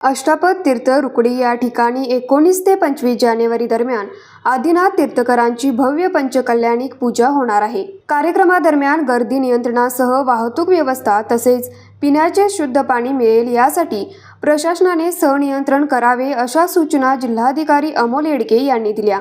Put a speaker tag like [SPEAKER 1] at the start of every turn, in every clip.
[SPEAKER 1] अष्टापद तीर्थ रुकडी या ठिकाणी 19 ते 25 जानेवारी दरम्यान आदिनाथ तीर्थकरांची भव्य पंचकल्याणिक पूजा होणार आहे। कार्यक्रमादरम्यान गर्दी नियंत्रणासह वाहतूक व्यवस्था तसेच पिण्याचे शुद्ध पाणी मिळेल यासाठी प्रशासनाने सहनियंत्रण करावे अशा सूचना जिल्हाधिकारी अमोल येडगे यांनी दिल्या।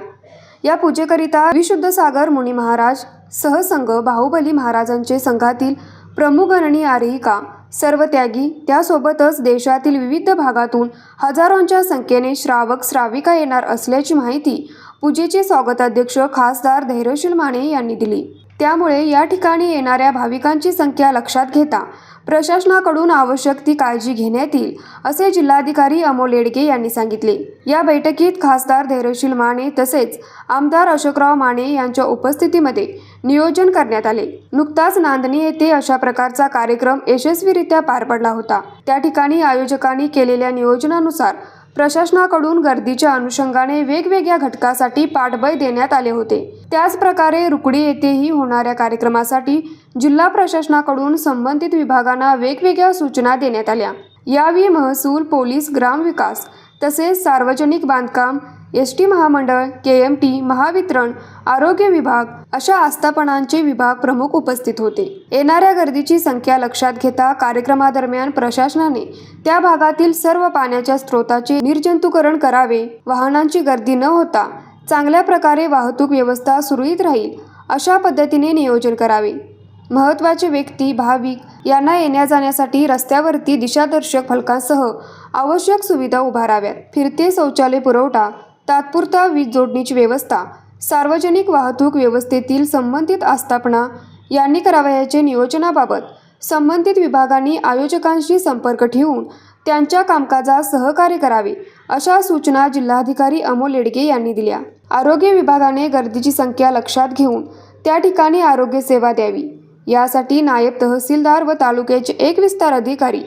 [SPEAKER 1] या पूजेकरिता विशुद्धसागर मुनी महाराज सहसंघ बाहुबली महाराजांचे संघातील प्रमुख गणनी आरहिका सर्व त्यागी त्यासोबतच देशातील विविध भागातून हजारोंच्या संख्येने श्रावक श्राविका येणार असल्याची माहिती पूजेचे स्वागताध्यक्ष खासदार धैर्यशील माने यांनी दिली। त्यामुळे या ठिकाणी येणाऱ्या भाविकांची संख्या लक्षात घेता प्रशासनाकडून आवश्यक ती काळजी घेण्यात येईल असे जिल्हाधिकारी अमोल येडगे यांनी सांगितले। या बैठकीत खासदार धैर्यशील माने तसेच आमदार अशोकराव माने यांच्या उपस्थितीमध्ये नियोजन करण्यात आले। नुकताच नांदणी येथे अशा प्रकारचा कार्यक्रम यशस्वीरित्या पार पडला होता। त्या ठिकाणी आयोजकांनी केलेल्या नियोजनानुसार प्रशासनाकडून गर्दीच्या अनुषंगाने वेगवेगळ्या घटकासाठी पाठबळ देण्यात आले होते। त्याच प्रकारे रुकडी येथेही होणाऱ्या कार्यक्रमासाठी जिल्हा प्रशासनाकडून संबंधित विभागांना वेगवेगळ्या सूचना देण्यात आल्या। यावेळी महसूल, पोलीस, ग्रामविकास तसेच सार्वजनिक बांधकाम, एसटी महामंडळ, केएमटी, महावितरण, आरोग्य विभाग अशा आस्थापनांचे विभाग प्रमुख उपस्थित होते। येणाऱ्या गर्दीची संख्या लक्षात घेता कार्यक्रमादरम्यान प्रशासनाने त्या भागातील सर्व पाण्याच्या स्रोताचे निर्जंतुकरण करावे, वाहनांची गर्दी न होता चांगल्या प्रकारे वाहतूक व्यवस्था सुरळीत राहील अशा पद्धतीने नियोजन करावे। महत्त्वाचे व्यक्ती, भाविक यांना येण्या जाण्यासाठी रस्त्यावरती दिशादर्शक फलकांसह आवश्यक सुविधा उभाराव्यात। फिरते शौचालय पुरवठा, तात्पुरता वीज जोडणीची व्यवस्था, सार्वजनिक वाहतूक व्यवस्थेतील संबंधित आस्थापना यांनी करावयाचे नियोजनाबाबत संबंधित विभागांनी आयोजकांशी संपर्क ठेवून त्यांच्या कामकाजात सहकार्य करावे अशा सूचना जिल्हाधिकारी अमोल येडगे यांनी दिल्या। आरोग्य विभागाने गर्दीची संख्या लक्षात घेऊन त्या ठिकाणी आरोग्य सेवा द्यावी यासाठी नायब तहसीलदार व तालुक्याचे एक विस्तार अधिकारी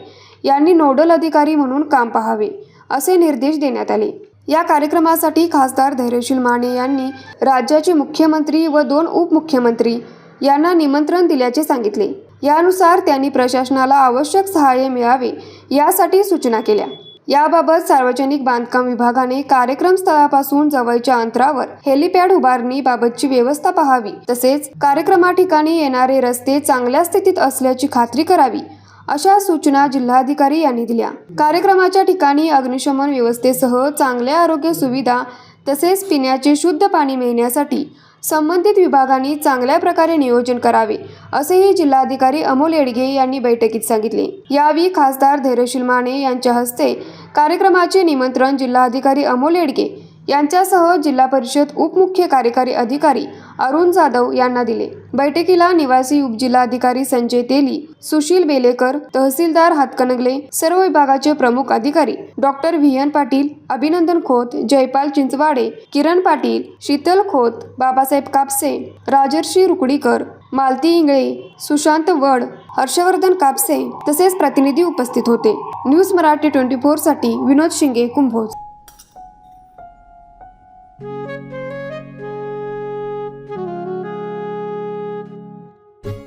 [SPEAKER 1] यांनी नोडल अधिकारी म्हणून काम पाहावे असे निर्देश देण्यात आले। या कार्यक्रमासाठी खासदार धैर्यशील माने यांनी राज्याचे मुख्यमंत्री व 2 उपमुख्यमंत्री यांना निमंत्रण दिल्याचे सांगितले। यानुसार त्यांनी प्रशासनाला आवश्यक सहाय्य मिळावे यासाठी सूचना केल्या। याबाबत सार्वजनिक बांधकाम विभागाने कार्यक्रम स्थळापासून जवळच्या अंतरावर हेलिपॅड उभारणी बाबतची व्यवस्था पाहावी तसेच कार्यक्रमा ठिकाणी येणारे रस्ते चांगल्या स्थितीत असल्याची खात्री करावी अशा सूचना जिल्हाधिकारी यांनी दिल्या। कार्यक्रमाच्या ठिकाणी अग्निशमन व्यवस्थेसह चांगल्या आरोग्य सुविधा तसेच पिण्याचे शुद्ध पाणी मिळण्यासाठी संबंधित विभागांनी चांगल्या प्रकारे नियोजन करावे असेही जिल्हाधिकारी अमोल येडगे यांनी बैठकीत सांगितले। यावेळी खासदार धैर्यशील माने यांच्या हस्ते कार्यक्रमाचे निमंत्रण जिल्हाधिकारी अमोल येडगे यांच्यासह जिल्हा परिषद उपमुख्य कार्यकारी अधिकारी अरुण जाधव यांना दिले। बैठकीला निवासी उपजिल्हाधिकारी संजय तेली, सुशील बेलेकर, तहसीलदार हातकणंगले, सर्व विभागाचे प्रमुख अधिकारी डॉक्टर व्ही.एन. पाटील, अभिनंदन खोत, जयपाल चिंचवाडे, किरण पाटील, शीतल खोत, बाबासाहेब कापसे, राजर्षी रुकडीकर, मालती इंगळे, सुशांत वड, हर्षवर्धन कापसे तसेच प्रतिनिधी उपस्थित होते। न्यूज मराठी 24 साठी विनोद शिंगे, कुंभोज।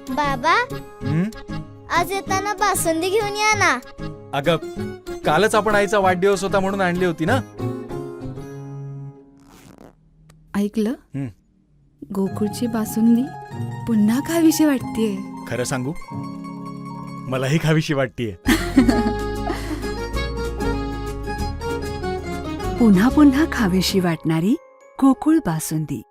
[SPEAKER 2] बाबा, आज येताना बासुंदी घेऊन या ना।
[SPEAKER 3] अगं, कालच आपण आईचा वाढदिवस होता म्हणून आणली होती ना।
[SPEAKER 4] ऐकलं? गोकुळची बासुंदी पुन्हा खावीशी वाटतेय।
[SPEAKER 3] खरं सांगू, मलाही खावीशी वाटतेय।
[SPEAKER 4] पुन्हा पुन्हा खावीशी वाटणारी गोकुळ बासुंदी।